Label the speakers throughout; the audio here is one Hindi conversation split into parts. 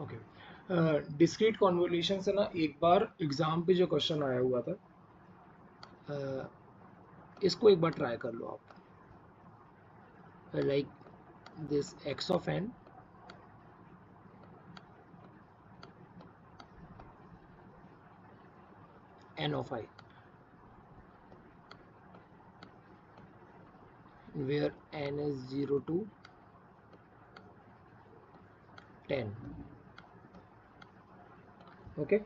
Speaker 1: ओके, डिस्क्रीट कॉन्वोल्यूशन से ना एक बार एग्जाम पे जो क्वेश्चन आया हुआ था, इसको एक बार ट्राई कर लो आप। Like this x of n n of i where n is 0 to 10. Okay,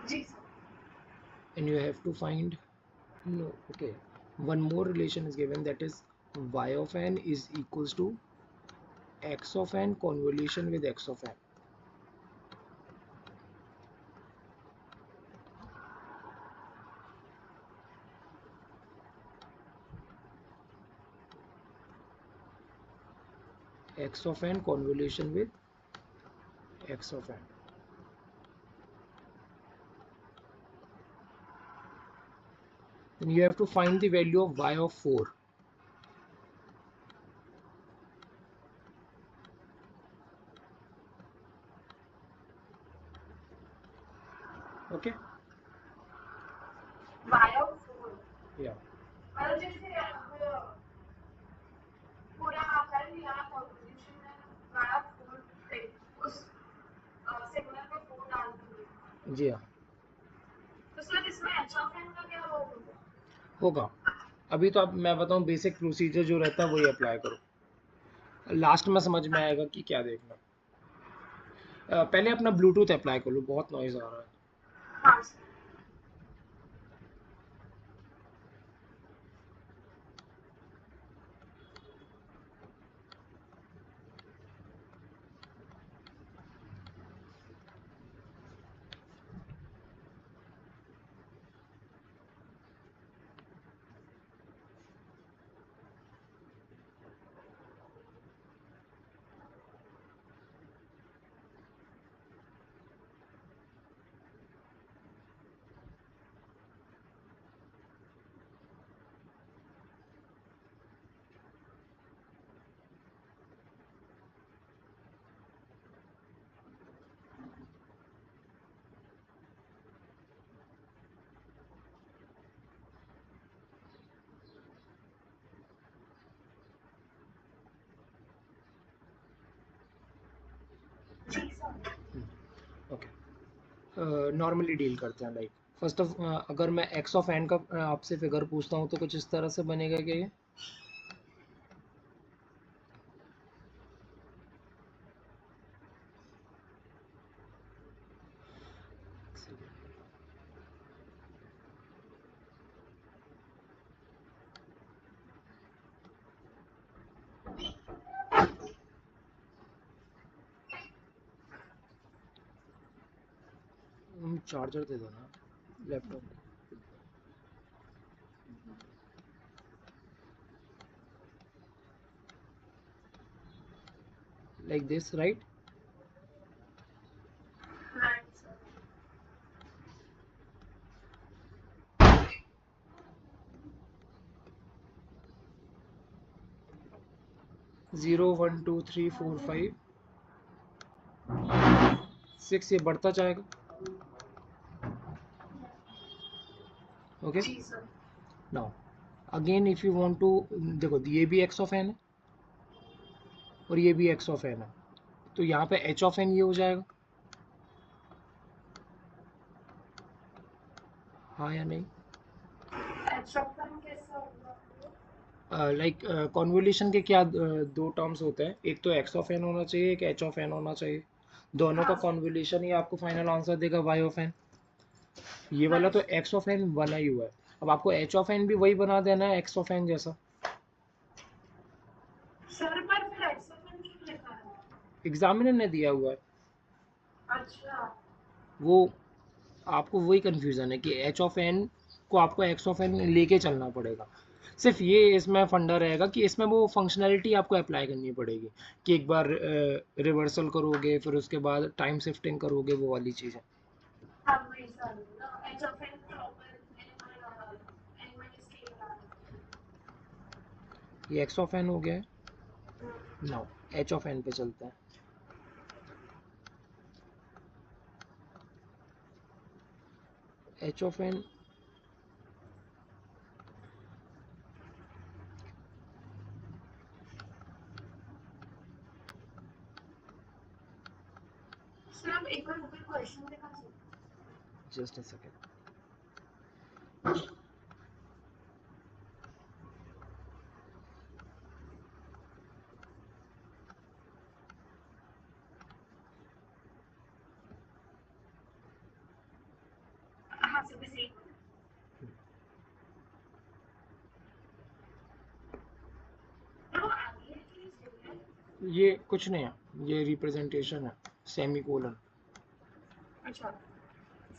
Speaker 2: जी
Speaker 1: and you have to find, no, okay, one more relation is given, that is y of n is equals to x of n convolution with x of n. X of n convolution with x of n. Then you have to find the value of y of 4. Okay,
Speaker 2: बायोफोर
Speaker 1: yeah,
Speaker 2: मतलब जैसे पूरा कर लिया कॉन्वोल्यूशन में बायोफोर से उस सिग्नल में फोर डाल दूंगी
Speaker 1: जी हाँ,
Speaker 2: तो सर इसमें एच ऑफ एन का क्या रोल होगा?
Speaker 1: होगा। अभी तो अब मैं बताऊं, बेसिक प्रोसीजर जो रहता है वही अप्लाई करो, लास्ट में समझ में आएगा कि क्या देखना। पहले अपना ब्लूटूथ अप्लाई कर लो, बहुत नॉइज आ रहा है।
Speaker 2: हाँ सर जी सर
Speaker 1: ओके, नॉर्मली डील करते हैं। लाइक फर्स्ट ऑफ, अगर मैं एक्स ऑफ एन का आपसे फिगर पूछता हूँ तो कुछ इस तरह से बनेगा कि ये 'चार्जर दे दो ना laptop, like this, right?
Speaker 2: Right sir
Speaker 1: 0 1 2 3 4 5 6, ये बढ़ता जाएगा। ओके,
Speaker 2: जी sir
Speaker 1: now again if you want to, देखो ये भी एक्स ऑफ एन है और ये भी एक्स ऑफ एन है, तो यहाँ पे एच ऑफ एन ये हो जाएगा, हाँ या नहीं?
Speaker 2: एच ऑफ एन कैसा होगा?
Speaker 1: लाइक कॉन्वोल्यूशन के क्या दो टर्म्स होते हैं, एक तो एक्स ऑफ एन होना चाहिए, एक एच ऑफ एन होना चाहिए। दोनों का
Speaker 2: हाँ सर
Speaker 1: कॉन्वोल्यूशन ही आपको फाइनल आंसर देगा वाई ऑफ एन। ये वाला
Speaker 2: राइट
Speaker 1: तो एक्स ऑफ एन बना ही हुआ है, अब आपको एच ऑफ एन भी वही बना देना है एक्स ऑफ एन जैसा।
Speaker 2: सर पर फिर एच ऑफ एन क्यों लिखा है?
Speaker 1: एग्जामिनर ने दिया हुआ है
Speaker 2: अच्छा
Speaker 1: वो, आपको वही कंफ्यूजन है कि एच ऑफ एन को आपको एक्स ऑफ एन लेके चलना पड़ेगा। सिर्फ ये इसमें फंडा रहेगा कि इसमें वो फंक्शनैलिटी आपको अप्लाई करनी पड़ेगी, कि एक बार रिवर्सल करोगे फिर उसके बाद टाइम शिफ्टिंग करोगे, वो वाली चीज़ है।
Speaker 2: हाँ वही sir h of n proper n minus k बना
Speaker 1: ये एक्स ऑफ एन हो गया है, नाउ एच ऑफ एन पे चलते हैं। एच ऑफ एन
Speaker 2: सर आप एक बार ऊपर क्वेश्चन दिखा सकते
Speaker 1: जस्ट अ सेकेंड।
Speaker 2: हैं? हाँ सर बस एक तो आगे की स्टेटमेंट
Speaker 1: ये कुछ नहीं है, ये रिप्रेजेंटेशन है, सेमी कोलन।
Speaker 2: अच्छा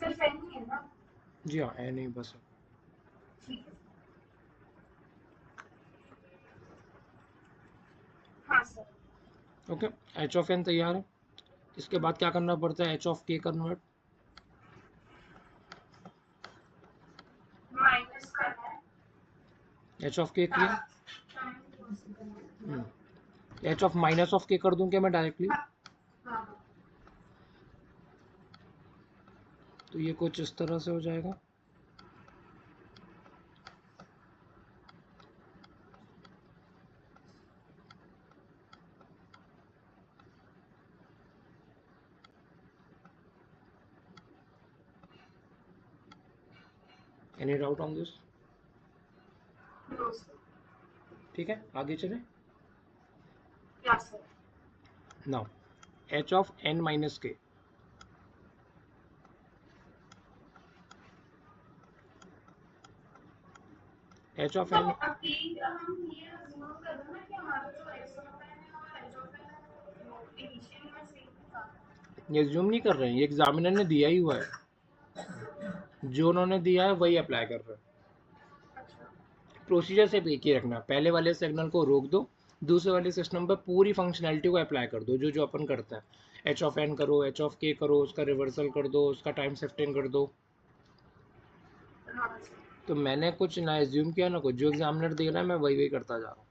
Speaker 2: सिर्फ एन ही है ना
Speaker 1: जी हाँ, एन ही बस है।
Speaker 2: ठीक है हाँ sir
Speaker 1: okay, H of N तैयार है। इसके बाद क्या करना पड़ता है, H of K convert.
Speaker 2: Minus करना है
Speaker 1: एच ऑफ के किया,
Speaker 2: टाइम करना है
Speaker 1: एच ऑफ माइनस ऑफ के कर दूं क्या मैं डायरेक्टली?
Speaker 2: हाँ हाँ
Speaker 1: तो ये कुछ इस तरह से हो जाएगा। Any doubt on this?
Speaker 2: No sir
Speaker 1: ठीक है, आगे चले।
Speaker 2: Yes sir
Speaker 1: now H of N minus K, H of
Speaker 2: तो
Speaker 1: एन
Speaker 2: अभी हम ये अज्यूम कर रहे हैं ना कि हमारा जो एस ऑफ एन है और एच ऑफ एन है इनिशियल में सेम था
Speaker 1: ये ज्यूम नहीं कर रहे हैं, ये एग्जामिनर ने दिया ही हुआ है, जो उन्होंने दिया है वही अप्लाई कर रहे हैं।
Speaker 2: अच्छा
Speaker 1: प्रोसीजर सिर्फ एक ही रखना, पहले वाले सिग्नल को रोक दो, दूसरे वाले सिस्टम पर पूरी फंक्शनैलिटी को अप्लाई कर दो, जो जो अपन करते हैं। एच ऑफ एन करो, एच ऑफ के करो, उसका रिवर्सल कर दो, उसका टाइम शिफ्टिंग कर दो।
Speaker 2: हाँ सर
Speaker 1: तो मैंने कुछ ना एज्यूम किया ना कुछ, जो एग्जामिनर दे रहा है मैं वही वही करता जा रहा हूँ।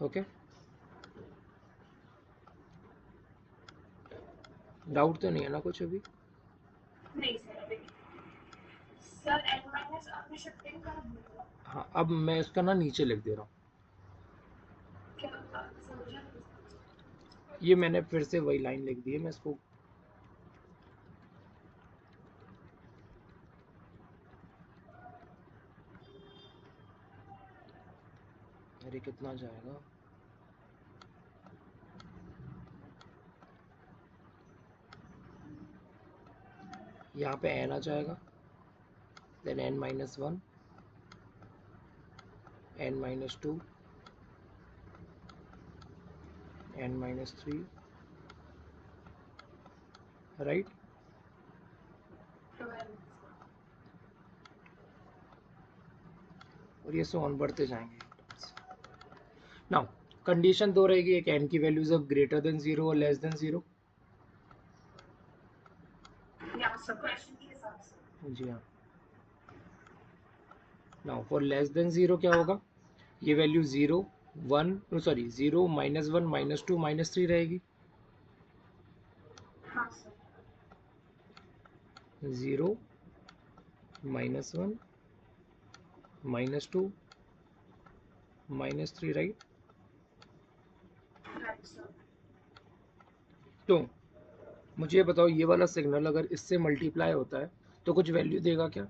Speaker 1: ओके, डाउट तो नहीं है ना कुछ अभी?
Speaker 2: नहीं सर अभी सर एन माइनस आपने शिफ्टिंग कर दिया
Speaker 1: हाँ, अब मैं इसका ना नीचे लिख दे रहा हूँ।
Speaker 2: क्या समझा नहीं
Speaker 1: ये मैंने फिर से वही लाइन लिख दी है, मैं इसको अरे कितना जाएगा, यहाँ पे एन आ जाएगा, then N minus one, N minus two, N minus three, right. और ये सो ऑन बढ़ते जाएंगे। नाउ कंडीशन दो रहेगी, एक एन की values of greater than zero और लेस देन जीरो।
Speaker 2: या सर क्वेश्चन के हिसाब से
Speaker 1: जी हाँ। Now for less than zero क्या होगा, ये value zero one, sorry zero minus one minus two minus three रहेगी।
Speaker 2: हाँ sir
Speaker 1: zero minus one minus two minus three, right.
Speaker 2: Right sir
Speaker 1: तो मुझे ये बताओ, ये वाला सिग्नल अगर इससे मल्टीप्लाई होता है तो कुछ वैल्यू देगा क्या?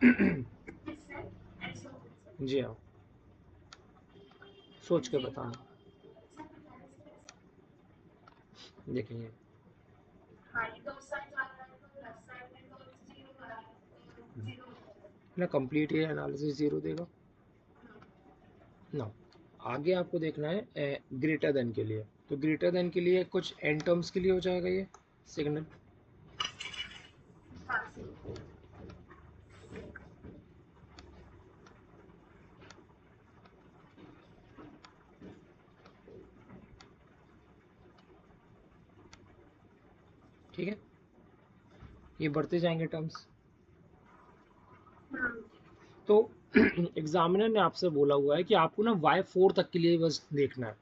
Speaker 2: किससे ऐसे हो गया
Speaker 1: जी हाँ, सोच
Speaker 2: सर
Speaker 1: के
Speaker 2: जीरो
Speaker 1: बताना।
Speaker 2: सर बताने से कैसे
Speaker 1: देखिए
Speaker 2: हाँ ये दो साइड जा रहा है तो लेफ्ट साइड में तो जीरो आ रहा है तो जीरो हो जाएगा
Speaker 1: ना, कंप्लीट ये एनालिसिस जीरो देगा ना। आगे आपको देखना है ग्रेटर देन के लिए, तो ग्रेटर देन के लिए कुछ एन टर्म्स के लिए हो जाएगा ये सिग्नल।
Speaker 2: हाँ सर
Speaker 1: ठीक है, ये बढ़ते जाएंगे टर्म्स।
Speaker 2: हम्म
Speaker 1: तो एग्जामिनर ने आपसे बोला हुआ है कि आपको ना y4 तक के लिए बस देखना है।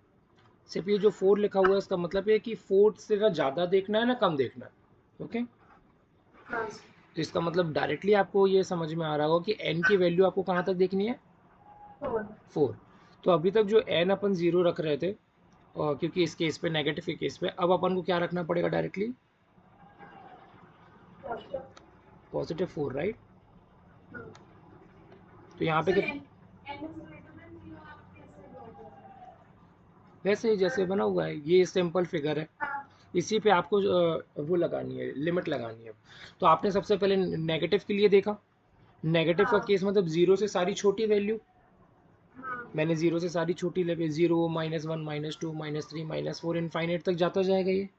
Speaker 1: सिर्फ ये जो 4 लिखा हुआ है इसका मतलब है कि 4 से ना ज़्यादा देखना है ना कम देखना है। ओके,
Speaker 2: हाँ सर।
Speaker 1: तो इसका मतलब डायरेक्टली आपको ये समझ में आ रहा होगा कि n की वैल्यू आपको कहाँ तक देखनी है,
Speaker 2: 4।
Speaker 1: 4। तो अभी तक जो n अपन 0 रख रहे थे, और क्योंकि इस केस पे नेगेटिव के केस पे, अब अपन को क्या रखना पड़ेगा डायरेक्टली,
Speaker 2: पॉजिटिव।
Speaker 1: Positive 4, right.
Speaker 2: हाँ।
Speaker 1: तो यहाँ पे
Speaker 2: सर
Speaker 1: कितना,
Speaker 2: n is greater than 0 आप कैसे ड्रॉ करोगे?
Speaker 1: वैसे ही जैसे बना हुआ है, ये सिंपल फिगर है,
Speaker 2: हाँ।
Speaker 1: इसी पे आपको वो लगानी है, लिमिट लगानी है। तो आपने सबसे पहले नेगेटिव के लिए देखा, नेगेटिव का
Speaker 2: हाँ।
Speaker 1: केस मतलब 0 से सारी छोटी वैल्यू,
Speaker 2: हाँ।
Speaker 1: मैंने 0 से सारी छोटी ले, 0 -1 -2 -3 -4 इनफाइनाइट तक जाता जाएगा ये।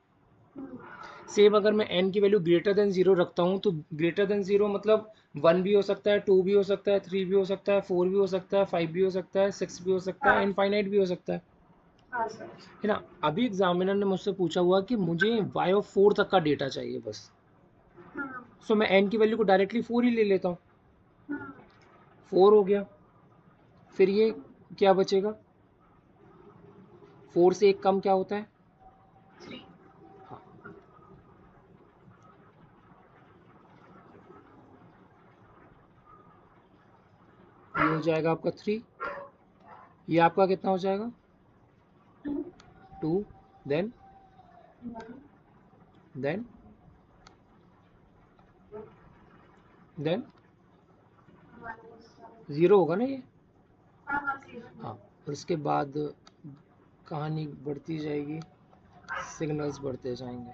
Speaker 1: सेम अगर मैं n की वैल्यू ग्रेटर देन 0 रखता हूँ, तो ग्रेटर देन 0 मतलब 1 भी हो सकता है, 2 भी हो सकता है, 3 भी हो सकता है, 4 भी हो सकता है, 5 भी हो सकता है, 6 भी हो सकता है,
Speaker 2: हाँ।
Speaker 1: इनफाइनाइट भी हो सकता
Speaker 2: हाँ सर।
Speaker 1: है ना। अभी एग्जामिनर ने मुझसे पूछा हुआ कि मुझे y4 तक का डेटा चाहिए बस।
Speaker 2: हाँ।
Speaker 1: सो मैं n की वैल्यू को डायरेक्टली 4 ही ले लेता हूँ,
Speaker 2: हाँ।
Speaker 1: 4 हो गया। फिर ये क्या बचेगा, 4 से एक कम क्या होता है,
Speaker 2: 3।
Speaker 1: हाँ, ये हो जाएगा आपका 3, ये आपका कितना हो जाएगा,
Speaker 2: 2।
Speaker 1: 2, देन
Speaker 2: 1।
Speaker 1: Then then
Speaker 2: 1।
Speaker 1: 0 होगा ना ये,
Speaker 2: हाँ हाँ 0।
Speaker 1: हाँ। और उसके बाद कहानी बढ़ती जाएगी, सिग्नल्स बढ़ते जाएंगे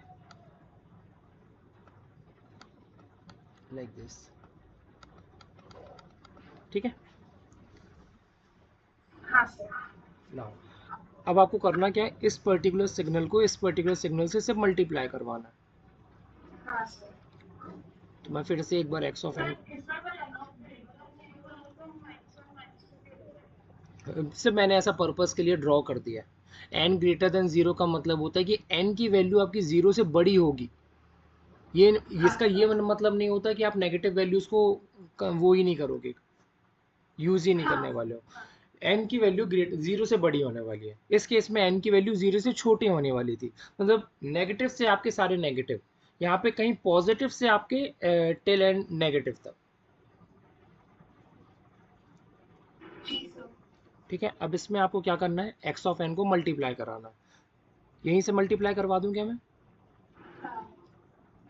Speaker 1: लाइक दिस, ठीक है।
Speaker 2: हाँ सर।
Speaker 1: नाउ अब आपको करना क्या है, इस पर्टिकुलर सिग्नल को इस पर्टिकुलर सिग्नल से सिर्फ मल्टीप्लाई करवाना है।
Speaker 2: हाँ सर।
Speaker 1: तो मैं फिर से एक बार एक्स ऑफ
Speaker 2: सर
Speaker 1: एन,
Speaker 2: इस बार पर अलाउ वेरिएबल तो -1 -2 के लिए।
Speaker 1: से मैंने ऐसा पर्पस के लिए ड्रॉ कर दिया है। एन ग्रेटर देन 0 का मतलब होता है कि एन की वैल्यू आपकी 0 से बड़ी होगी। ये
Speaker 2: हाँ
Speaker 1: इसका ये मतलब नहीं होता कि आप नेगेटिव वैल्यूज को वो ही नहीं करोगे, यूज ही नहीं
Speaker 2: हाँ
Speaker 1: करने वाले हो। एन की वैल्यू ग्रेट 0 से बड़ी होने वाली है, इस केस में एन की वैल्यू 0 से छोटी होने वाली थी, मतलब नेगेटिव से आपके सारे नेगेटिव, यहाँ पे कहीं पॉजिटिव से आपके टेल एंड नेगेटिव तक,
Speaker 2: जी सर।
Speaker 1: ठीक है। अब इसमें आपको क्या करना है, एक्स ऑफ एन को मल्टीप्लाई कराना है, यहीं से मल्टीप्लाई करवा दूं क्या मैं,
Speaker 2: हाँ।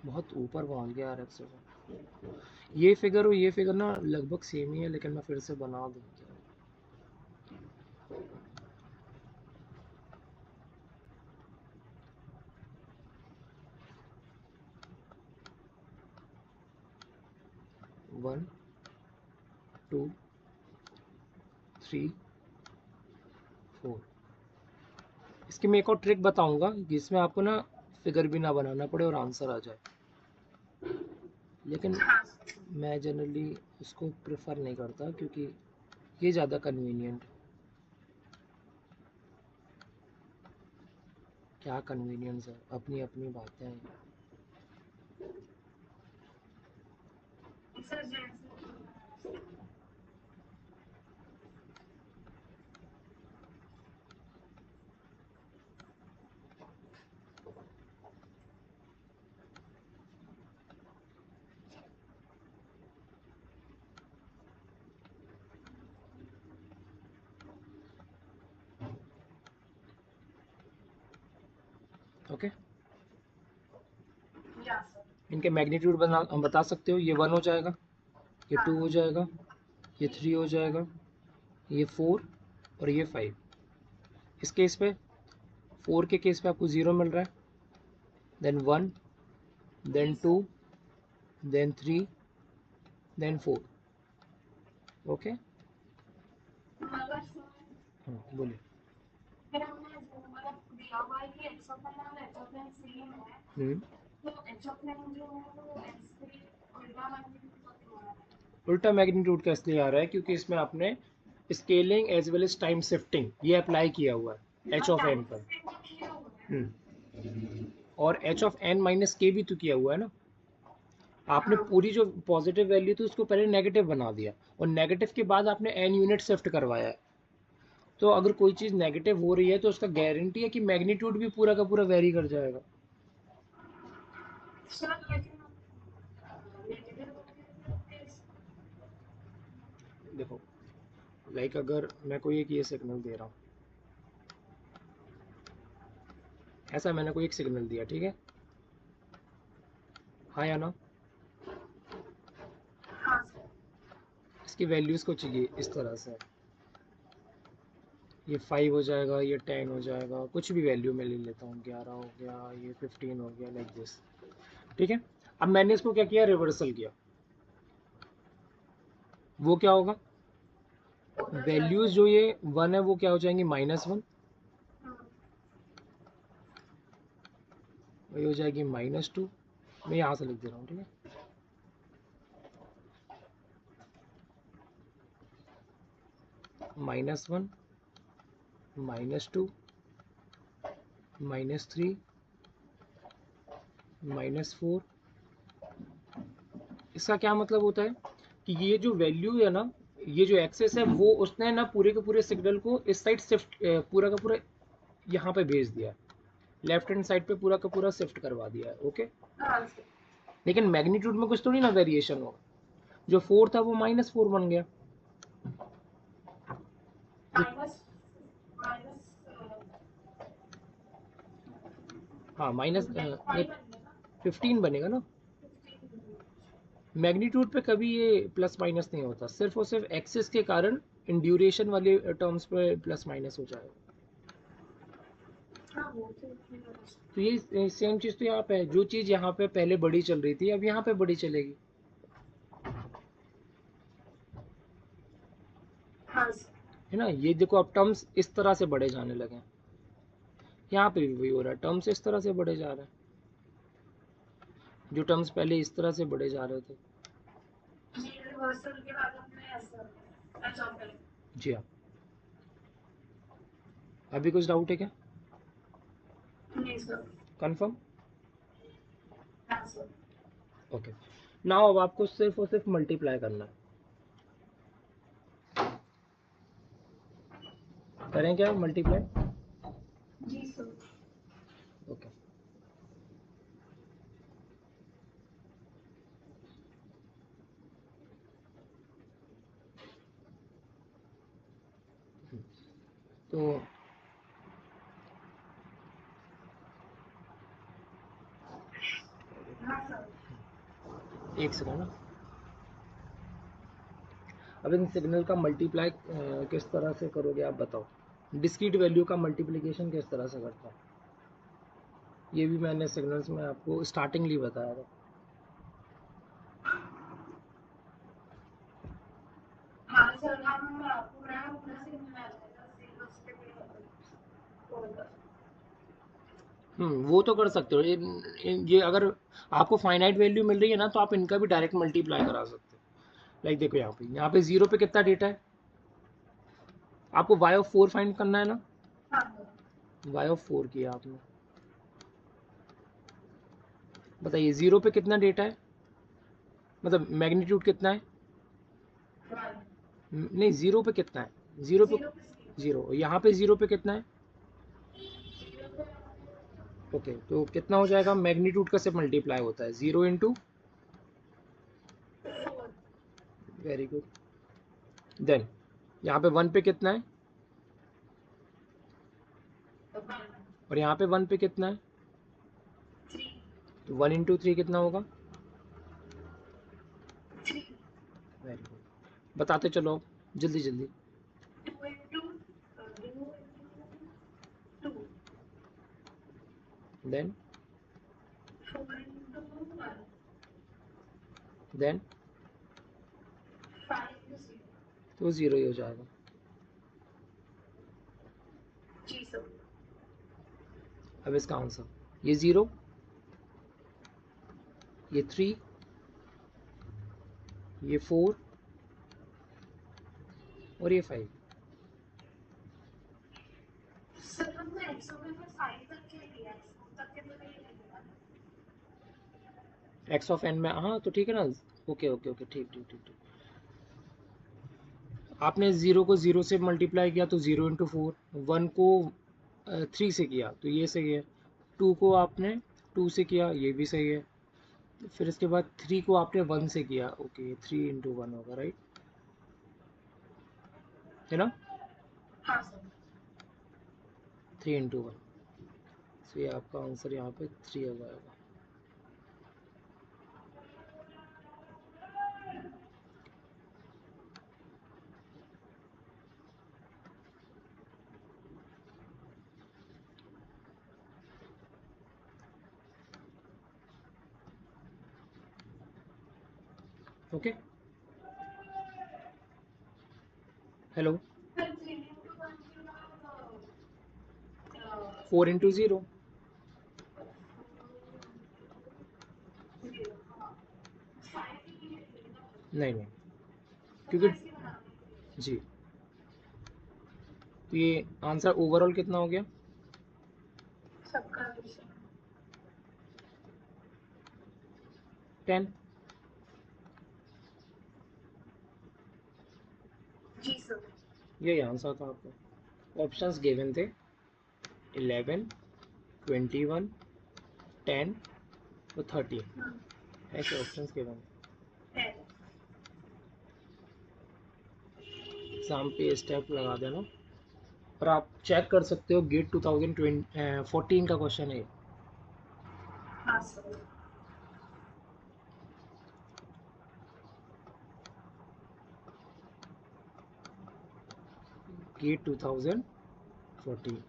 Speaker 1: बहुत ऊपर पहुंच गया यार एक्स ऑफ एन। ये फिगर और ये फिगर ना लगभग सेम ही है, लेकिन मैं फिर से बना दूं क्या, 1 2 3 4। इसकी मैं एक और ट्रिक बताऊंगा जिसमें आपको ना फिगर भी ना बनाना पड़े और आंसर आ जाए, लेकिन
Speaker 2: हाँ सर।
Speaker 1: मैं जनरली उसको प्रेफर नहीं करता क्योंकि ये ज़्यादा कन्वीनियंट, क्या कन्वीनियंस है, अपनी अपनी बातें हैं।
Speaker 2: सर जैसे
Speaker 1: ओके,
Speaker 2: या सर।
Speaker 1: इनके मैग्नीट्यूड बता सकते हो, ये 1 हो जाएगा, ये 2 हो जाएगा, ये 3 हो जाएगा, ये 4 और ये 5। इस केस पे 4 के केस पे आपको 0 मिल रहा है, देन 1,
Speaker 2: जी
Speaker 1: then
Speaker 2: sir.
Speaker 1: 2, then 3, then 4। Okay,
Speaker 2: मगर सर
Speaker 1: बोलिए।
Speaker 2: फिर हमने मतलब दिया हुआ है कि एक्स ऑफ एन और एच ऑफ एन सेम है,
Speaker 1: हम्म,
Speaker 2: तो एच ऑफ एन जो है वो एक्स से उल्टा मैग्नीट्यूड का क्यों आ रहा है?
Speaker 1: उल्टा मैग्नीट्यूड का इसलिए आ रहा है क्योंकि इसमें आपने scaling as well as time shifting ये अप्लाई किया हुआ है एच
Speaker 2: और
Speaker 1: ऑफ एन
Speaker 2: टाइम
Speaker 1: पर।
Speaker 2: शिफ्टिंग तो किया हुआ है।
Speaker 1: और एच ऑफ एन माइनस के भी तो किया हुआ है ना, आपने पूरी जो पॉजिटिव वैल्यू थी उसको पहले नेगेटिव बना दिया, और नेगेटिव के बाद आपने एन यूनिट शिफ्ट करवाया है। तो अगर कोई चीज़ नेगेटिव हो रही है तो उसका गारंटी है कि मैग्नीट्यूड भी पूरा का पूरा वेरी कर जाएगा।
Speaker 2: सर लेकिन नेगेटिव हो गया
Speaker 1: देखो लाइक अगर मैं कोई एक ये सिग्नल दे रहा हूँ, ऐसा मैंने कोई एक सिग्नल दिया, ठीक है, हाँ या ना,
Speaker 2: हाँ सर
Speaker 1: इसकी वैल्यूज़ को चाहिए इस तरह से, ये 5 हो जाएगा, ये 10 हो जाएगा, कुछ भी वैल्यू मैं ले लेता हूँ, 11 हो गया, ये 15 हो गया, लाइक दिस, ठीक है। अब मैंने इसको क्या किया, रिवर्सल किया, वो क्या होगा,
Speaker 2: उधर
Speaker 1: वैल्यूज
Speaker 2: जाएगा
Speaker 1: जो ये 1 है वो क्या हो जाएंगी -1, वही हो जाएगी -2। मैं यहाँ से लिख दे रहा हूँ, ठीक है, -1, -2, -3, -4। इसका क्या मतलब होता है कि ये जो वैल्यू है ना, ये जो एक्सेस है वो उसने ना पूरे के पूरे सिग्नल को इस साइड शिफ्ट, पूरा का पूरा यहाँ पे भेज दिया है, लेफ्ट हैंड साइड पे पूरा का पूरा शिफ्ट करवा दिया है, ओके।
Speaker 2: हाँ सर
Speaker 1: लेकिन मैग्नीट्यूड में कुछ थोड़ी ना वेरिएशन हो, जो 4 था वो -4 बन गया, जो
Speaker 2: माइनस माइनस
Speaker 1: हाँ माइनस
Speaker 2: नेट 5 बन गया ना
Speaker 1: 15 बनेगा ना।
Speaker 2: 15
Speaker 1: मैग्नीट्यूड पे कभी ये प्लस माइनस नहीं होता, सिर्फ और सिर्फ एक्सिस के कारण इन ड्यूरेशन वाले टर्म्स पे प्लस माइनस हो जाएगा।
Speaker 2: हाँ वो तो इतनी बड़ी
Speaker 1: तो ये सेम चीज़ तो यहाँ पे है, जो चीज़ यहाँ पे पहले बड़ी चल रही थी अब यहाँ पे बड़ी चलेगी,
Speaker 2: हाँ सर
Speaker 1: है ना। ये देखो अब टर्म्स इस तरह से बढ़े जाने लगे हैं, यहाँ पे भी वही हो रहा है, टर्म्स इस तरह से बढ़े जा रहे हैं, जो टर्म्स पहले इस तरह से बढ़े जा रहे थे।
Speaker 2: ये रिवर्सल के बाद हमने ऐसा ऐसा करें
Speaker 1: जी हाँ, अभी कुछ डाउट है क्या,
Speaker 2: नहीं सर
Speaker 1: कंफर्म,
Speaker 2: हाँ सर
Speaker 1: ओके। नाउ अब आपको सिर्फ और सिर्फ मल्टीप्लाई करना है, करें क्या मल्टीप्लाई,
Speaker 2: जी सर
Speaker 1: ओके। तो
Speaker 2: हाँ सर
Speaker 1: एक सेकंड ना, अब इन सिग्नल का मल्टीप्लाई किस तरह से करोगे आप बताओ, डिस्क्रीट वैल्यू का मल्टीप्लिकेशन किस तरह से करता है, ये भी मैंने सिग्नल्स में आपको स्टार्टिंगली बताया था।
Speaker 2: हाँ सर हम पूरा पूरा सिग्नल आ जाएगा फिर उस पे होगा
Speaker 1: वो तो कर सकते हो, ये अगर आपको फाइनाइट वैल्यू मिल रही है ना तो आप इनका भी डायरेक्ट मल्टीप्लाई करा सकते हो। लाइक देखो यहाँ पे 0 पे कितना डेटा है, आपको y ऑफ 4 फाइंड करना है ना,
Speaker 2: हाँ सर
Speaker 1: y ऑफ 4 किया आपने, बताइए 0 पे कितना डेटा है, मतलब मैग्नीट्यूड कितना है, नहीं 0 पे कितना है, 0 पे, 0 यहाँ पे 0 पे कितना है, ओके तो कितना हो जाएगा, मैग्नीट्यूड का सिर्फ मल्टीप्लाई होता है 0 इंटू, वेरी गुड। देन यहाँ पे 1 पे कितना है, और यहाँ पे 1 पे कितना है, तो 1 इंटू 3 कितना होगा, वेरी गुड, बताते चलो आप जल्दी जल्दी,
Speaker 2: 2
Speaker 1: देन
Speaker 2: 4 into 1
Speaker 1: देन
Speaker 2: 5 into 0
Speaker 1: तो 0 ही हो जाएगा।
Speaker 2: जी सर
Speaker 1: अब इसका आंसर, ये 0, ये 3, ये 4 और ये 5,
Speaker 2: सर हमने एक्सो में 5 तक के लिया है 4 तक के तो नहीं लिया
Speaker 1: एक्स ऑफ एन में, हाँ तो ठीक है ना। ओके ओके ओके, ठीक ठीक ठीक ठीक। आपने 0 को 0 से मल्टीप्लाई किया तो 0 × 4, 1 को 3 से किया तो ये सही है, 2 को आपने 2 से किया ये भी सही है, फिर इसके बाद 3 को आपने 1 से किया, ओके 3 × 1 होगा, राइट, है ना,
Speaker 2: हाँ सर।
Speaker 1: 3 × 1, तो ये आपका आंसर यहाँ पे 3 हो जाएगा। ओके, हेलो,
Speaker 2: सर 3 × 1 के बाद
Speaker 1: 4 × 0,
Speaker 2: 0, हाँ 5 ही है ना,
Speaker 1: नहीं नहीं,
Speaker 2: तो
Speaker 1: क्योंकि
Speaker 2: कैसे बनाने
Speaker 1: जी, तो ये आंसर ओवरऑल कितना हो गया,
Speaker 2: सबका विषय?
Speaker 1: 10।
Speaker 2: जी सर।
Speaker 1: यही आंसर था आपका, ऑप्शंस गिवन थे 11, 21, 10 और 13,
Speaker 2: हाँ
Speaker 1: ऐसे ऑप्शंस गिवन।
Speaker 2: है।
Speaker 1: एग्जाम पे स्टेप लगा देना, और आप चेक कर सकते हो, गेट 2014 का क्वेश्चन है।
Speaker 2: हाँ सर।
Speaker 1: गेट 2014।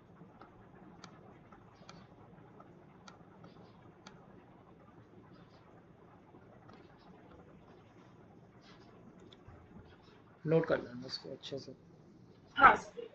Speaker 1: नोट कर लेना इसको अच्छे से।
Speaker 2: हाँ सर।